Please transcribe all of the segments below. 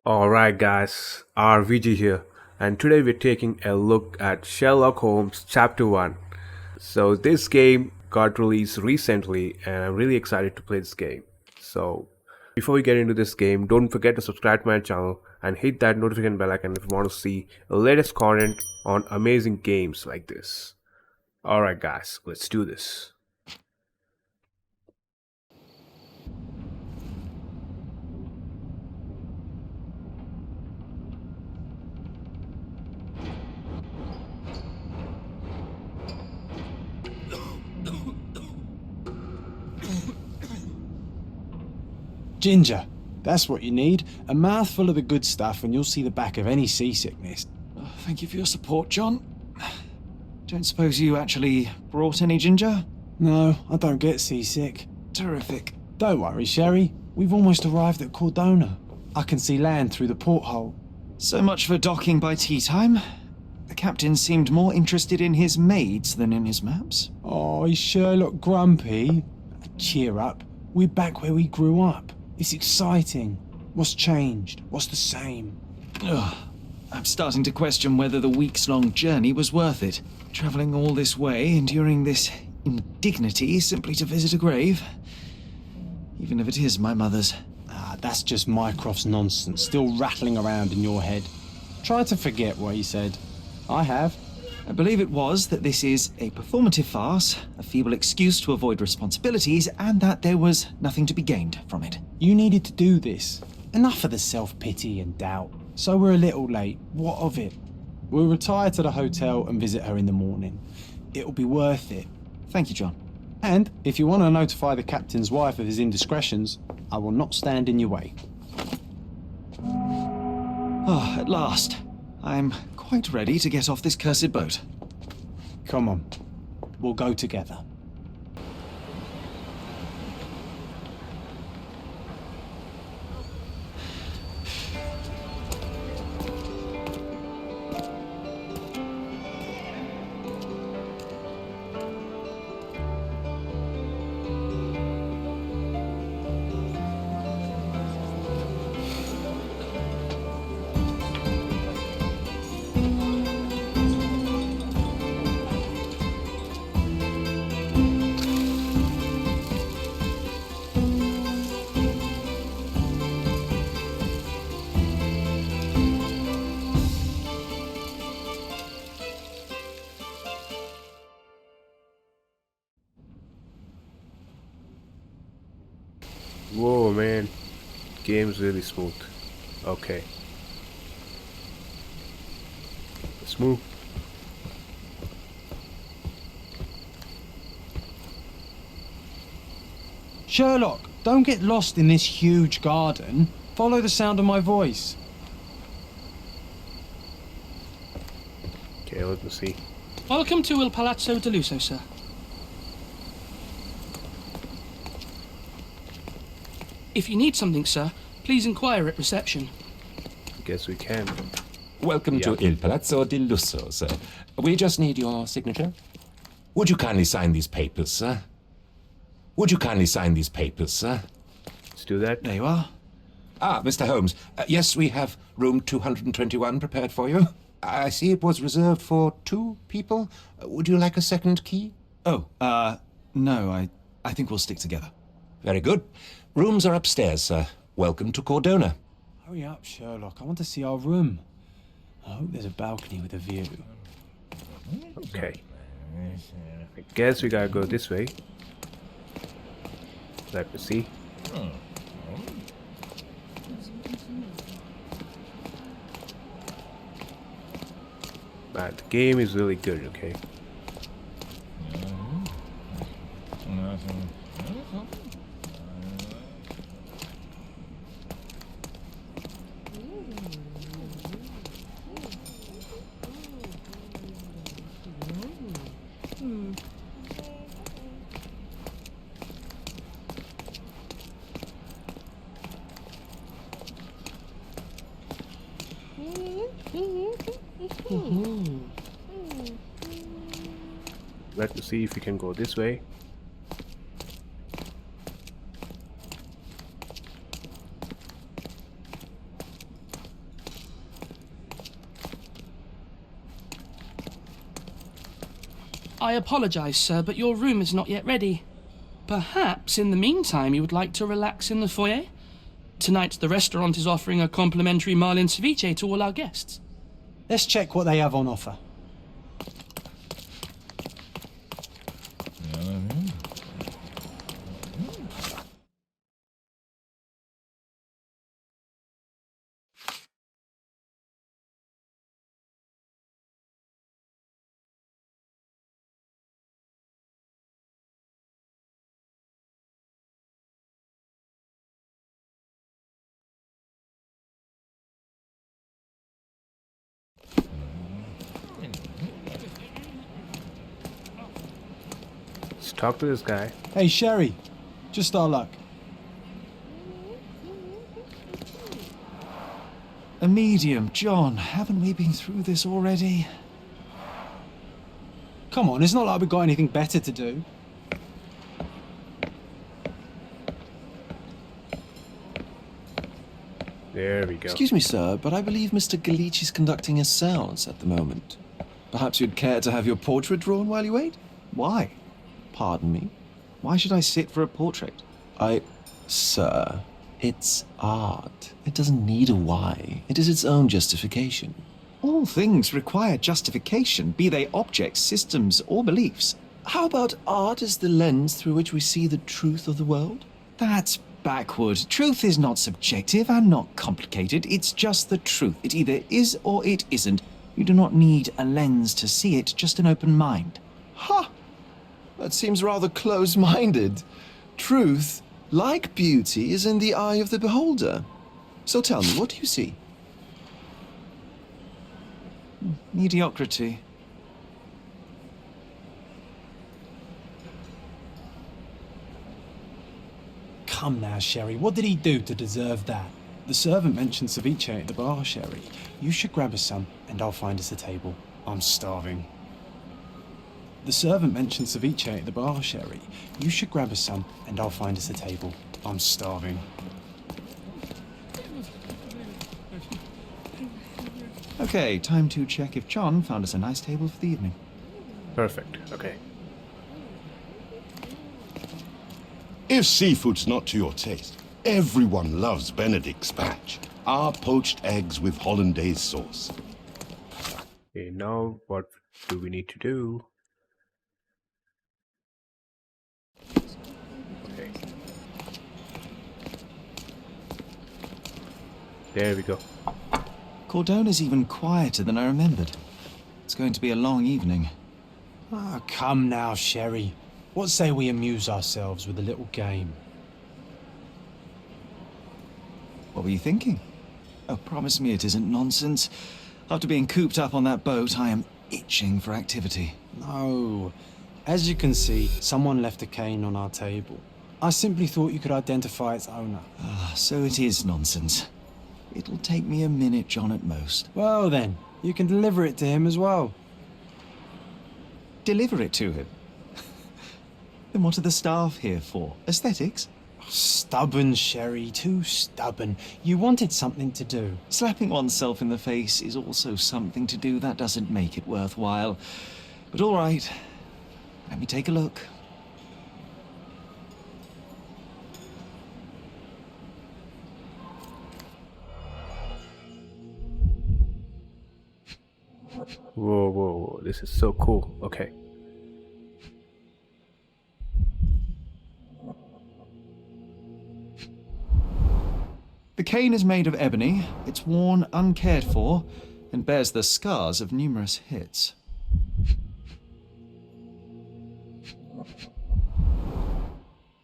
Alright, guys, RVG here, and today we're taking a look at Sherlock Holmes Chapter One. So, this game got released recently, and I'm really excited to play this game. So, before we get into this game, don't forget to subscribe to my channel and hit that notification bell icon if you want to see the latest content on amazing games like this. Alright, guys, let's do this. Ginger, that's what you need. A mouthful of the good stuff and you'll see the back of any seasickness. Oh, thank you for your support, John. Don't suppose you actually brought any ginger? No, I don't get seasick. Terrific. Don't worry, Sherry. We've almost arrived at Cordona. I can see land through the porthole. So much for docking by tea time. The captain seemed more interested in his maids than in his maps. Oh, is Sherlock grumpy? Cheer up. We're back where we grew up. It's exciting. What's changed? What's the same? Ugh. I'm starting to question whether the weeks-long journey was worth it. Travelling all this way, enduring this indignity simply to visit a grave. Even if it is my mother's. That's just Mycroft's nonsense, still rattling around in your head. Try to forget what he said. I have. I believe it was that this is a performative farce, a feeble excuse to avoid responsibilities, and that there was nothing to be gained from it. You needed to do this. Enough of the self-pity and doubt. So we're a little late. What of it? We'll retire to the hotel and visit her in the morning. It'll be worth it. Thank you, John. And if you want to notify the captain's wife of his indiscretions, I will not stand in your way. Oh, at last. I'm quite ready to get off this cursed boat. Come on. We'll go together. Whoa, man, game's really smooth. Okay, let's move. Sherlock, don't get lost in this huge garden. Follow the sound of my voice. Okay, let me see. Welcome to Il Palazzo de Lusso, sir. If you need something, sir, please inquire at reception. Guess we can. Welcome to Il Palazzo di Lusso, sir. We just need your signature. Would you kindly sign these papers, sir? Would you kindly sign these papers, sir? Let's do that. There you are. Ah, Mr. Holmes. Yes, we have room 221 prepared for you. I see it was reserved for 2 people. Would you like a second key? Oh, no, I think we'll stick together. Very good. Rooms are upstairs, sir. Welcome to Cordona. Hurry up, Sherlock. I want to see our room. I hope there's a balcony with a view. Okay. I guess we gotta go this way. Let me see. Man, the game is really good, okay? Let me see if we can go this way. I apologise, sir, but your room is not yet ready. Perhaps, in the meantime, you would like to relax in the foyer? Tonight, the restaurant is offering a complimentary marlin ceviche to all our guests. Let's check what they have on offer. Let's talk to this guy. Hey, Sherry. Just our luck. A medium, John. Haven't we been through this already? Come on, it's not like we've got anything better to do. There we go. Excuse me, sir, but I believe Mr. Galici is conducting a séance at the moment. Perhaps you'd care to have your portrait drawn while you wait? Why? Pardon me? Why should I sit for a portrait? Sir, it's art. It doesn't need a why. It is its own justification. All things require justification, be they objects, systems, or beliefs. How about art as the lens through which we see the truth of the world? That's backward. Truth is not subjective and not complicated. It's just the truth. It either is or it isn't. You do not need a lens to see it, just an open mind. Ha! That seems rather close-minded. Truth, like beauty, is in the eye of the beholder. So tell me, what do you see? Mediocrity. Come now, Sherry. What did he do to deserve that? The servant mentioned ceviche at the bar, Sherry. You should grab us some, and I'll find us a table. I'm starving. The servant mentioned ceviche at the bar, Sherry. You should grab us some, and I'll find us a table. I'm starving. Okay, time to check if John found us a nice table for the evening. Perfect. Okay. If seafood's not to your taste, everyone loves Benedict's batch. Our poached eggs with hollandaise sauce. Okay, now what do we need to do? Okay. There we go. Cordona's even quieter than I remembered. It's going to be a long evening. Ah, come now, Sherry. What say we amuse ourselves with a little game? What were you thinking? Oh, promise me it isn't nonsense. After being cooped up on that boat, I am itching for activity. No. As you can see, someone left a cane on our table. I simply thought you could identify its owner. Ah, so it is nonsense. It'll take me a minute, John, at most. Well then, you can deliver it to him as well. Deliver it to him? Then what are the staff here for? Aesthetics? Stubborn, Sherry, too stubborn. You wanted something to do. Slapping oneself in the face is also something to do. That doesn't make it worthwhile. But all right, let me take a look. Whoa, whoa, whoa. This is so cool. Okay. The cane is made of ebony, it's worn uncared for, and bears the scars of numerous hits.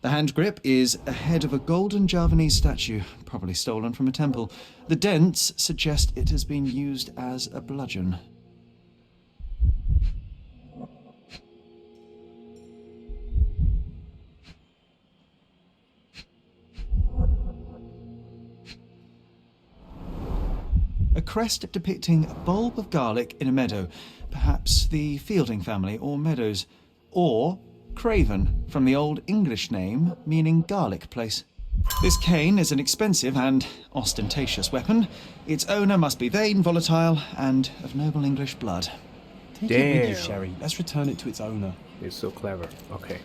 The hand grip is a head of a golden Javanese statue, probably stolen from a temple. The dents suggest it has been used as a bludgeon. A crest depicting a bulb of garlic in a meadow, perhaps the Fielding family or Meadows, or Craven, from the Old English name meaning garlic place. This cane is an expensive and ostentatious weapon. Its owner must be vain, volatile, and of noble English blood. Take it with you, Damn. Sherry. Let's return it to its owner. It's so clever. Okay.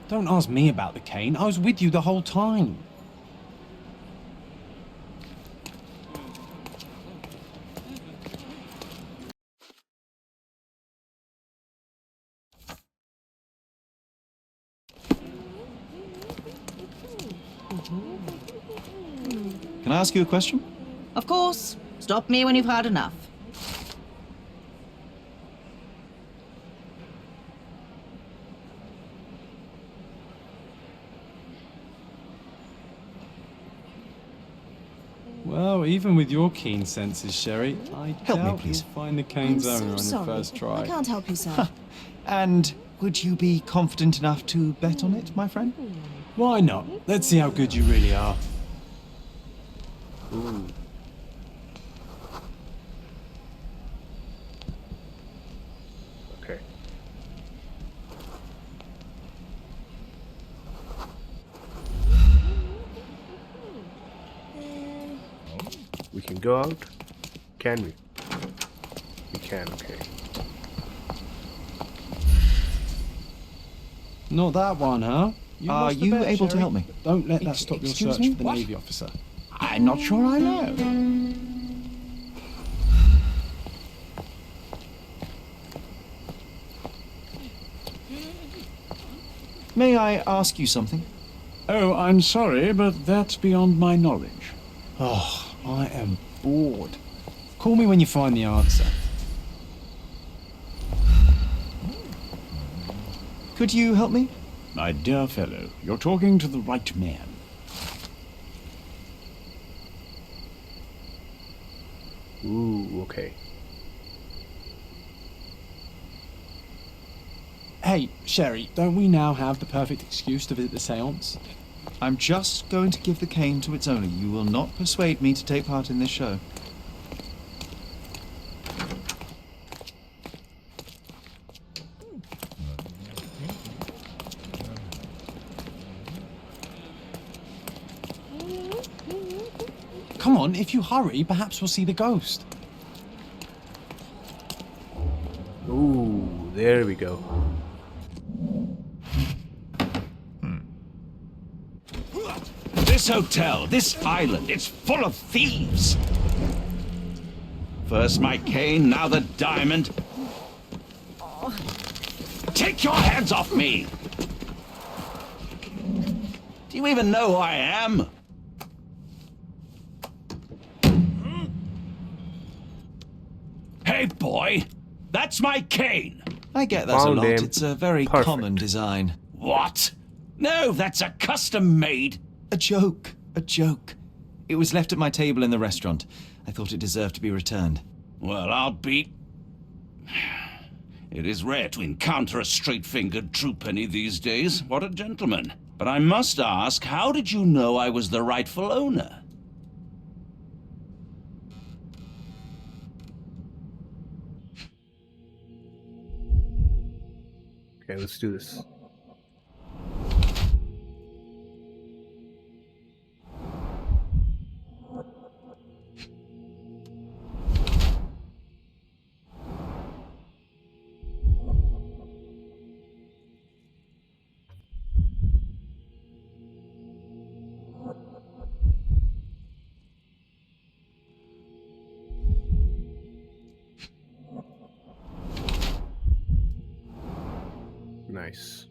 Don't ask me about the cane. I was with you the whole time. Can I ask you a question? Of course. Stop me when you've had enough. Well, even with your keen senses, Sherry, I Help me, doubt please. you'll find the I'm cane's so owner on your sorry. first try. I can't help you, sir. And would you be confident enough to bet on it, my friend? Why not? Let's see how good you really are. Ooh. Okay. We can go out? Can we? We can, okay. Not that one, huh? Are lost the you bet, able to Sherry. help me? Don't let that stop your Excuse search me? for the What? Navy officer. I'm not sure I know. May I ask you something? Oh, I'm sorry, but that's beyond my knowledge. Oh, I am bored. Call me when you find the answer. Could you help me? My dear fellow, you're talking to the right man. Ooh, okay. Hey, Sherry, don't we now have the perfect excuse to visit the seance? I'm just going to give the cane to its owner. You will not persuade me to take part in this show. Come on, if you hurry, perhaps we'll see the ghost. Ooh, there we go. This hotel, this island, it's full of thieves. First my cane, now the diamond. Take your hands off me! Do you even know who I am? Hey, boy, that's my cane. I get that a Found lot. him. It's a very Perfect. common design. What? No, that's a custom made. A joke. A joke. It was left at my table in the restaurant. I thought it deserved to be returned. Well, I'll be... It is rare to encounter a straight-fingered true penny these days. What a gentleman. But I must ask, how did you know I was the rightful owner? Okay, let's do this. Nice.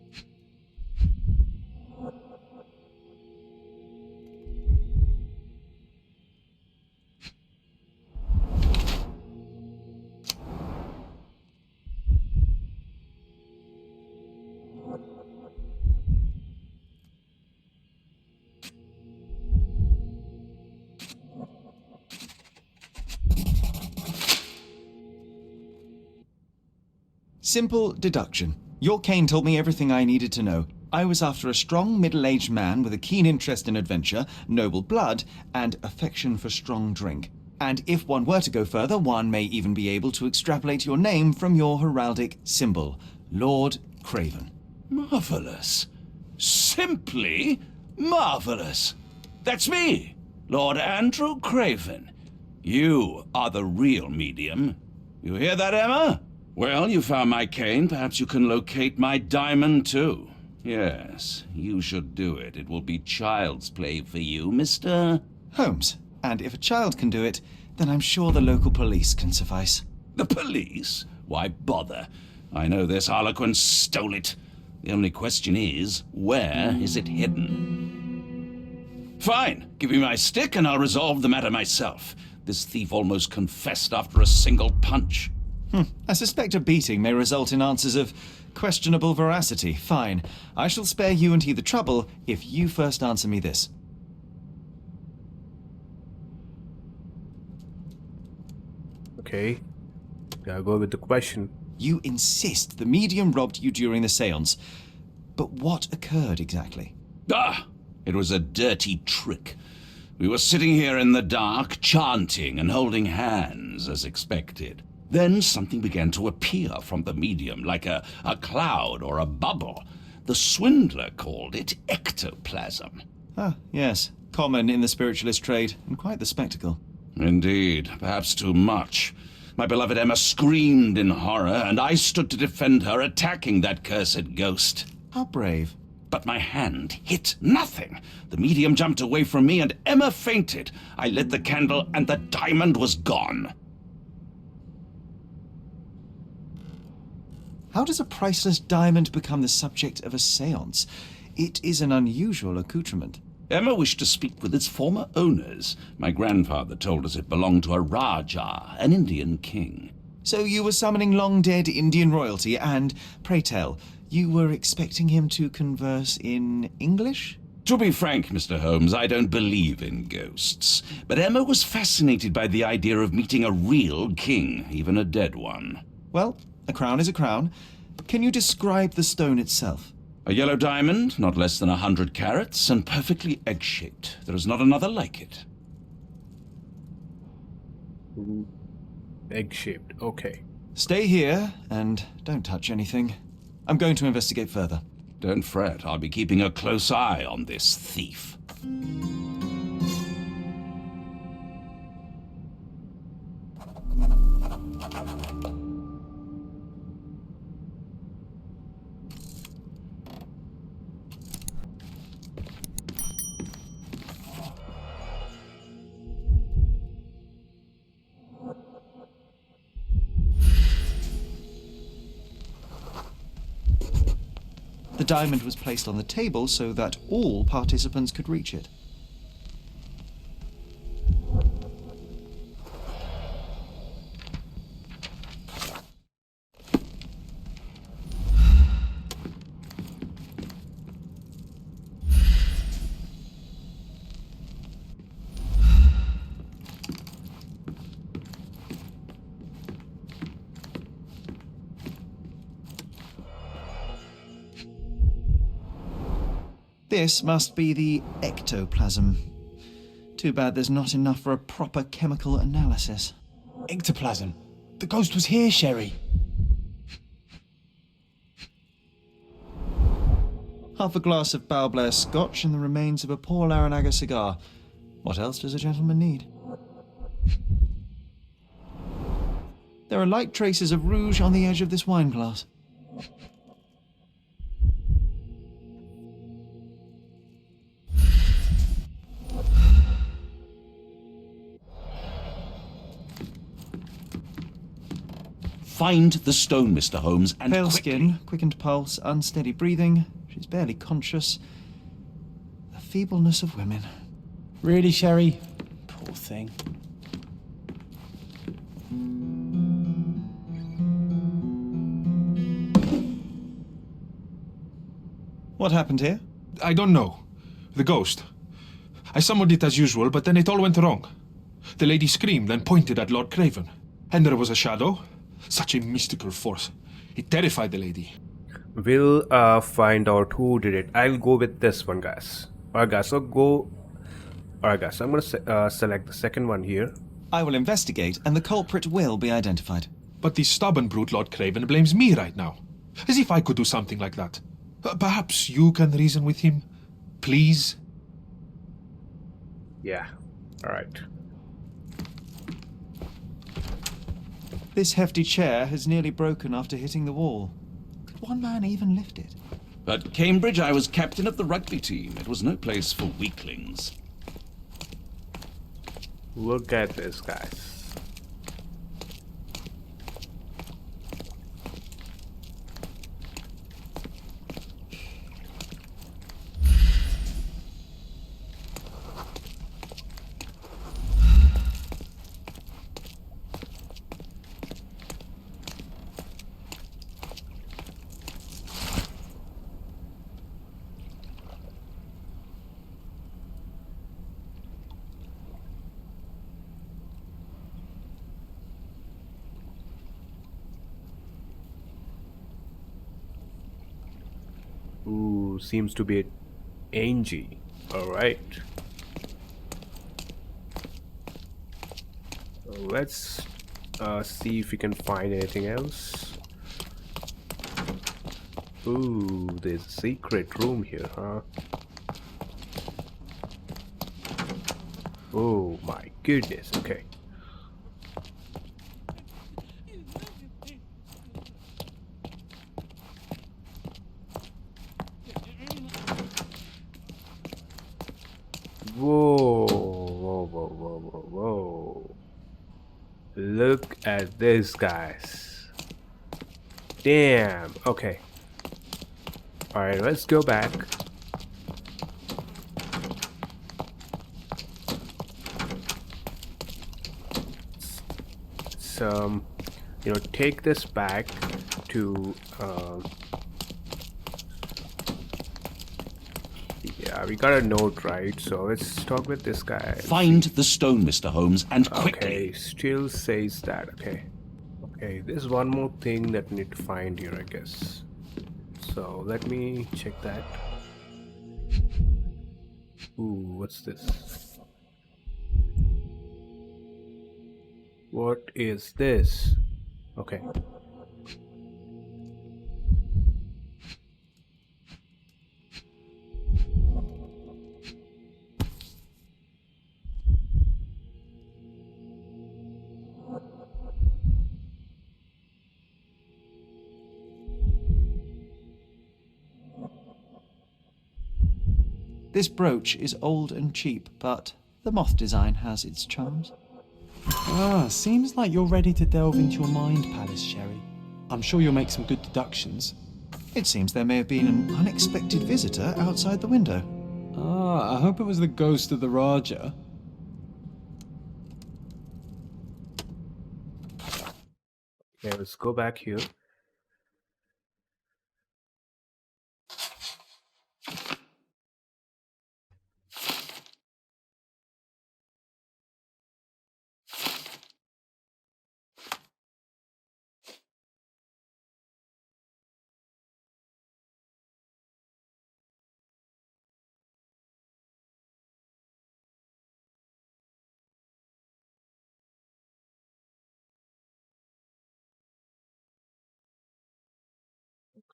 Simple deduction. Your cane told me everything I needed to know. I was after a strong, middle-aged man with a keen interest in adventure, noble blood, and affection for strong drink. And if one were to go further, one may even be able to extrapolate your name from your heraldic symbol, Lord Craven. Marvelous. Simply marvelous. That's me, Lord Andrew Craven. You are the real medium. You hear that, Emma? Well, you found my cane. Perhaps you can locate my diamond, too. Yes, you should do it. It will be child's play for you, Mr. Holmes. And if a child can do it, then I'm sure the local police can suffice. The police? Why bother? I know this harlequin stole it. The only question is, where is it hidden? Fine. Give me my stick and I'll resolve the matter myself. This thief almost confessed after a single punch. I suspect a beating may result in answers of questionable veracity. Fine. I shall spare you and he the trouble if you first answer me this. Okay. Gotta go with the question. You insist the medium robbed you during the séance. But what occurred exactly? It was a dirty trick. We were sitting here in the dark, chanting and holding hands, as expected. Then something began to appear from the medium, like a cloud or a bubble. The swindler called it ectoplasm. Ah, yes. Common in the spiritualist trade, and quite the spectacle. Indeed, perhaps too much. My beloved Emma screamed in horror, and I stood to defend her, attacking that cursed ghost. How brave. But my hand hit nothing. The medium jumped away from me, and Emma fainted. I lit the candle, and the diamond was gone. How does a priceless diamond become the subject of a séance? It is an unusual accoutrement. Emma wished to speak with its former owners. My grandfather told us it belonged to a Rajah, an Indian king. So you were summoning long-dead Indian royalty, and, pray tell, you were expecting him to converse in English? To be frank, Mr. Holmes, I don't believe in ghosts. But Emma was fascinated by the idea of meeting a real king, even a dead one. Well, a crown is a crown. Can you describe the stone itself? A yellow diamond, not less than 100 carats, and perfectly egg-shaped. There is not another like it. Egg-shaped, okay. Stay here, and don't touch anything. I'm going to investigate further. Don't fret, I'll be keeping a close eye on this thief. The diamond was placed on the table so that all participants could reach it. This must be the ectoplasm. Too bad there's not enough for a proper chemical analysis. Ectoplasm. The ghost was here, Sherry. Half a glass of Balblair scotch and the remains of a poor Laranaga cigar. What else does a gentleman need? There are light traces of rouge on the edge of this wine glass. Find the stone, Mr. Holmes, and Pale quickly. skin, quickened pulse, unsteady breathing. She's barely conscious. The feebleness of women. Really, Sherry? Poor thing. What happened here? I don't know. The ghost. I summoned it as usual, but then it all went wrong. The lady screamed and pointed at Lord Craven. And there was a shadow. Such a mystical force. It terrified the lady. We'll find out who did it. I'll go with this one, guys. Alright, guys, so go. Alright, guys, I'm gonna select the second one here. I will investigate, and the culprit will be identified. But the stubborn brute Lord Craven blames me right now. As if I could do something like that. Perhaps you can reason with him? Please? Yeah, alright. This hefty chair has nearly broken after hitting the wall. Could one man even lift it? At Cambridge, I was captain of the rugby team. It was no place for weaklings. Look at this, guys. Ooh, seems to be Angie. Alright. Let's see if we can find anything else. Ooh, there's a secret room here, huh? Oh my goodness, okay. Whoa, whoa, whoa, whoa, whoa, whoa. Look at this, guys. Damn, okay. Alright, let's go back. So, you know, take this back to, yeah, we got a note, right? So let's talk with this guy. Find the stone, Mr. Holmes, and quickly. Okay, still says that, okay. Okay, there's one more thing that we need to find here, I guess. So let me check that. Ooh, what's this? What is this? Okay. This brooch is old and cheap, but the moth design has its charms. Ah, seems like you're ready to delve into your mind palace, Sherry. I'm sure you'll make some good deductions. It seems there may have been an unexpected visitor outside the window. Ah, I hope it was the ghost of the Raja. Okay, let's go back here.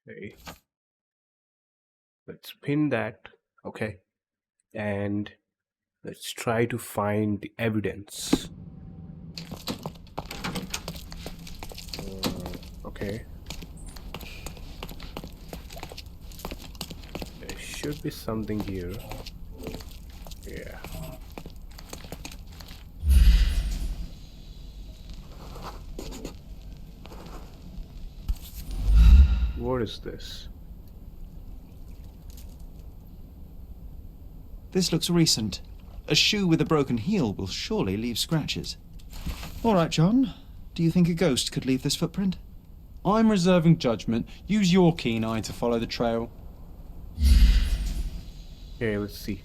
Okay. Let's pin that. Okay. And let's try to find the evidence. Okay. There should be something here. Yeah. What is this? This looks recent. A shoe with a broken heel will surely leave scratches. All right, John. Do you think a ghost could leave this footprint? I'm reserving judgment. Use your keen eye to follow the trail. Okay, let's see.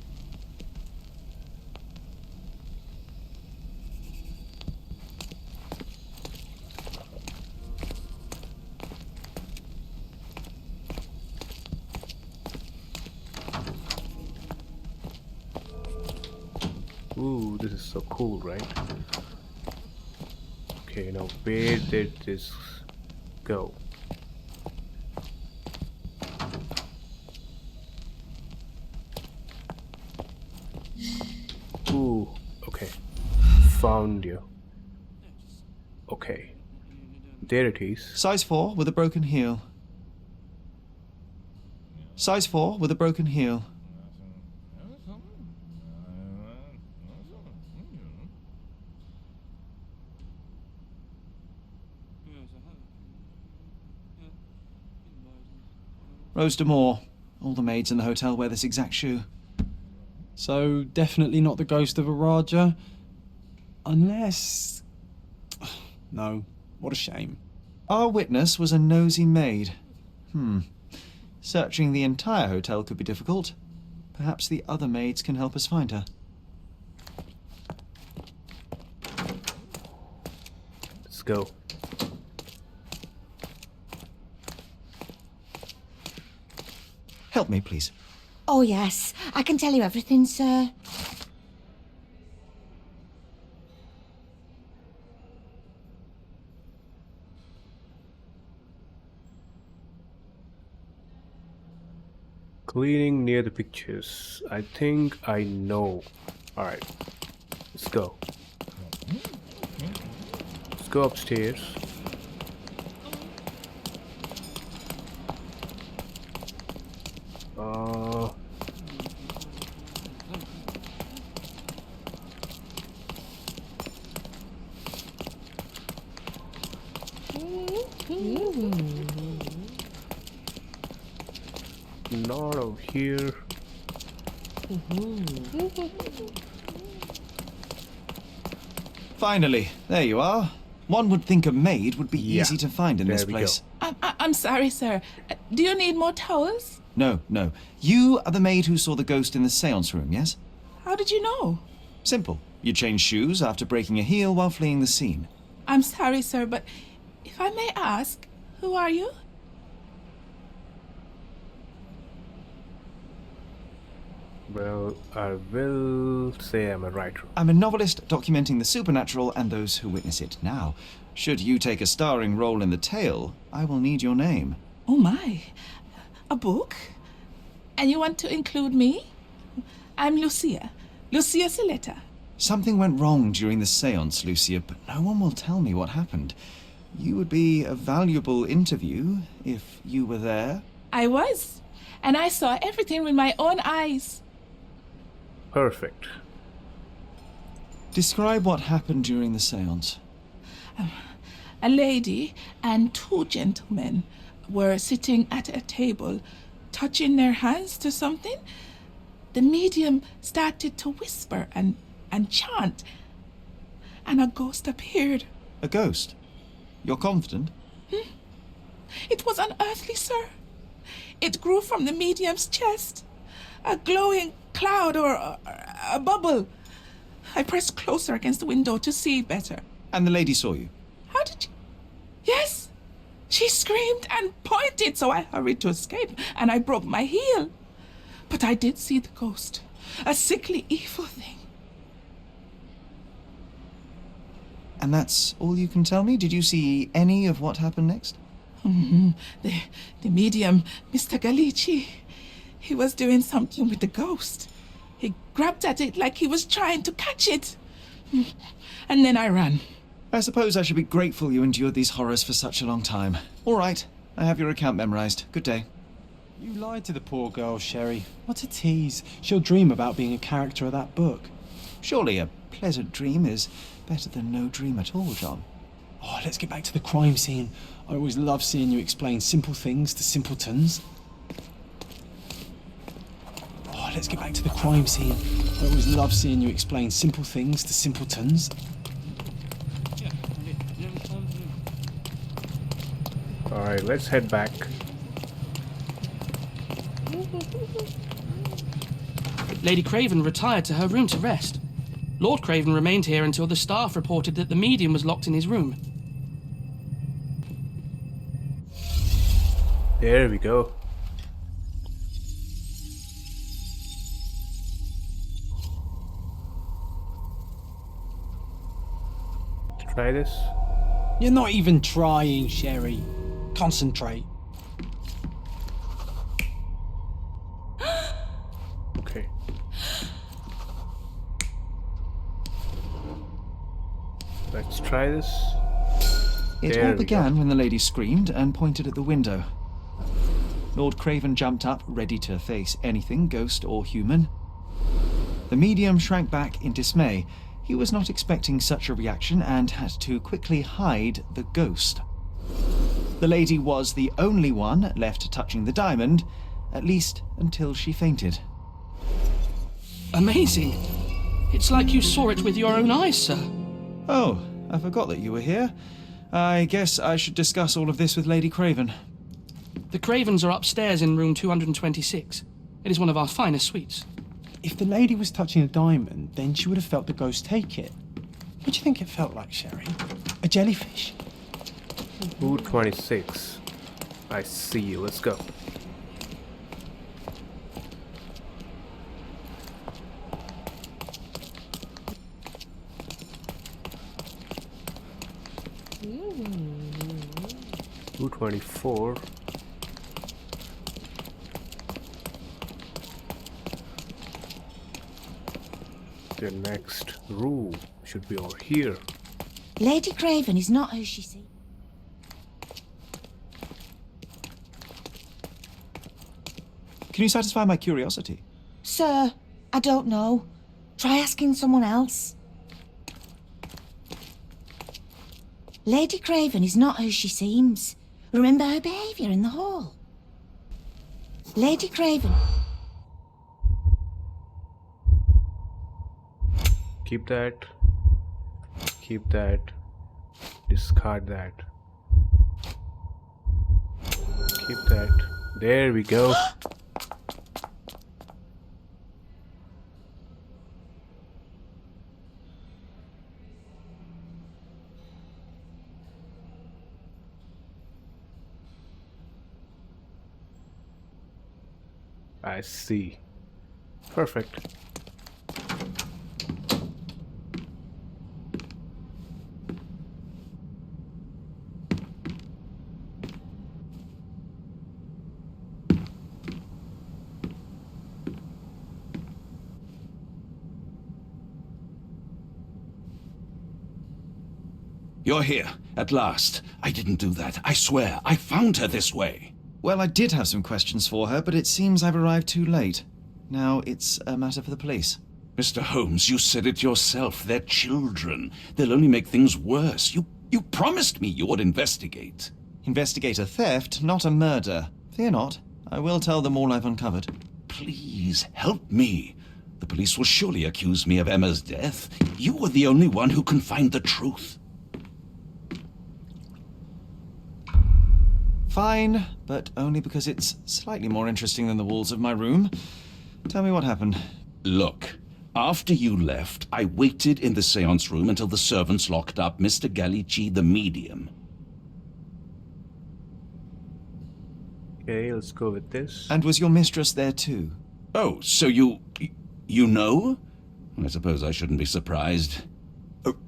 Ooh, this is so cool, right? Okay, now where did this go? Ooh, okay. Found you. Okay. There it is. Size 4 with a broken heel. Size 4 with a broken heel. Rose D'Amour. All the maids in the hotel wear this exact shoe. So, definitely not the ghost of a Raja? Unless... No, what a shame. Our witness was a nosy maid. Searching the entire hotel could be difficult. Perhaps the other maids can help us find her. Let's go. Help me, please. Oh, yes. I can tell you everything, sir. Cleaning near the pictures. I think I know. Alright. Let's go. Let's go upstairs. Not over here. Finally, there you are. One would think a maid would be easy to find in this place. I'm sorry, sir. Do you need more towels? No, no. You are the maid who saw the ghost in the seance room, yes? How did you know? Simple. You changed shoes after breaking a heel while fleeing the scene. I'm sorry, sir, but if I may ask, who are you? Well, I will say I'm a writer. I'm a novelist documenting the supernatural and those who witness it. Now, should you take a starring role in the tale, I will need your name. Oh my. A book? And you want to include me? I'm Lucia. Lucia Saletta. Something went wrong during the seance, Lucia, but no one will tell me what happened. You would be a valuable interview if you were there. I was. And I saw everything with my own eyes. Perfect. Describe what happened during the seance. A lady and two gentlemen were sitting at a table, touching their hands to something. The medium started to whisper and chant, and a ghost appeared. A ghost? You're confident? It was unearthly, sir. It grew from the medium's chest. A glowing cloud or a bubble. I pressed closer against the window to see better. And the lady saw you? How did you... Yes! She screamed and pointed, so I hurried to escape, and I broke my heel. But I did see the ghost. A sickly, evil thing. And that's all you can tell me? Did you see any of what happened next? The medium, Mr. Galici, he was doing something with the ghost. He grabbed at it like he was trying to catch it. And then I ran. I suppose I should be grateful you endured these horrors for such a long time. All right, I have your account memorized. Good day. You lied to the poor girl, Sherry. What a tease. She'll dream about being a character of that book. Surely a pleasant dream is better than no dream at all, John. Oh, let's get back to the crime scene. I always love seeing you explain simple things to simpletons. Oh, let's get back to the crime scene. I always love seeing you explain simple things to simpletons. Alright, let's head back. Lady Craven retired to her room to rest. Lord Craven remained here until the staff reported that the medium was locked in his room. There we go. Try this. You're not even trying, Sherry. Concentrate. Okay. Let's try this. It There all we began go. when the lady screamed and pointed at the window. Lord Craven jumped up, ready to face anything, ghost or human. The medium shrank back in dismay. He was not expecting such a reaction and had to quickly hide the ghost. The lady was the only one left touching the diamond, at least until she fainted. Amazing. It's like you saw it with your own eyes, sir. Oh, I forgot that you were here. I guess I should discuss all of this with Lady Craven. The Cravens are upstairs in room 226. It is one of our finest suites. If the lady was touching a diamond, then she would have felt the ghost take it. What do you think it felt like, Sherry? A jellyfish? 226. I see. Let's go. Mm. 224. The next room should be over here. Lady Craven is not who she seems. Can you satisfy my curiosity? Sir, I don't know. Try asking someone else. Lady Craven is not who she seems. Remember her behaviour in the hall. Lady Craven. Keep that. Keep that. Discard that. Keep that. There we go. I see. Perfect. You're here, at last. I didn't do that. I swear, I found her this way. Well, I did have some questions for her, but it seems I've arrived too late. Now it's a matter for the police. Mr. Holmes, you said it yourself. They're children. They'll only make things worse. You promised me you would investigate. Investigate a theft, not a murder. Fear not. I will tell them all I've uncovered. Please, help me. The police will surely accuse me of Emma's death. You are the only one who can find the truth. Fine, but only because it's slightly more interesting than the walls of my room. Tell me what happened. Look, after you left, I waited in the seance room until the servants locked up Mr. Gallici, the medium. Okay, let's go with this. And was your mistress there too? Oh, so you know? I suppose I shouldn't be surprised.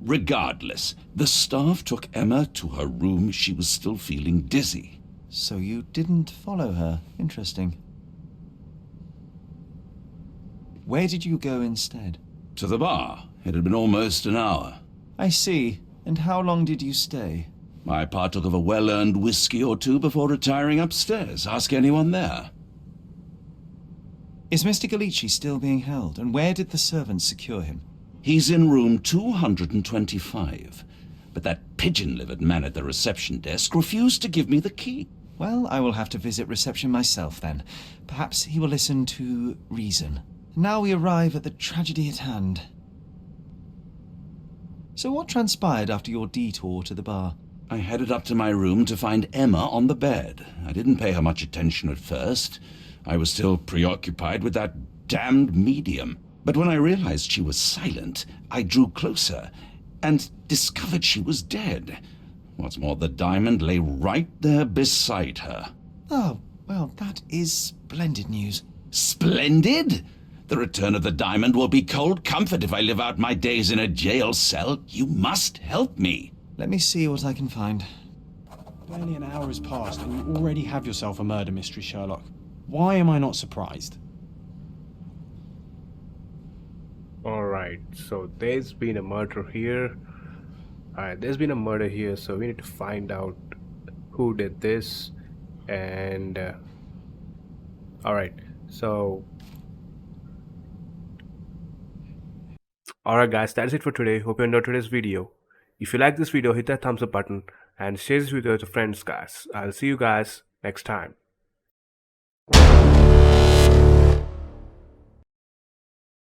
Regardless, the staff took Emma to her room. She was still feeling dizzy. So you didn't follow her. Interesting. Where did you go instead? To the bar. It had been almost an hour. I see. And how long did you stay? I partook of a well-earned whiskey or two before retiring upstairs. Ask anyone there. Is Mr. Gallici still being held? And where did the servants secure him? He's in room 225. But that pigeon-livered man at the reception desk refused to give me the key. Well, I will have to visit reception myself then. Perhaps he will listen to reason. Now we arrive at the tragedy at hand. So what transpired after your detour to the bar? I headed up to my room to find Emma on the bed. I didn't pay her much attention at first. I was still preoccupied with that damned medium. But when I realized she was silent, I drew closer and discovered she was dead. What's more, the diamond lay right there beside her. Oh, well, that is splendid news. Splendid? The return of the diamond will be cold comfort if I live out my days in a jail cell. You must help me. Let me see what I can find. Barely an hour has passed and you already have yourself a murder mystery, Sherlock. Why am I not surprised? Alright, so there's been a murder here. Alright, there's been a murder here, so we need to find out who did this. And alright, so alright guys, that's it for today. Hope you enjoyed today's video. If you like this video, hit that thumbs up button and share this video with your friends guys. I'll see you guys next time.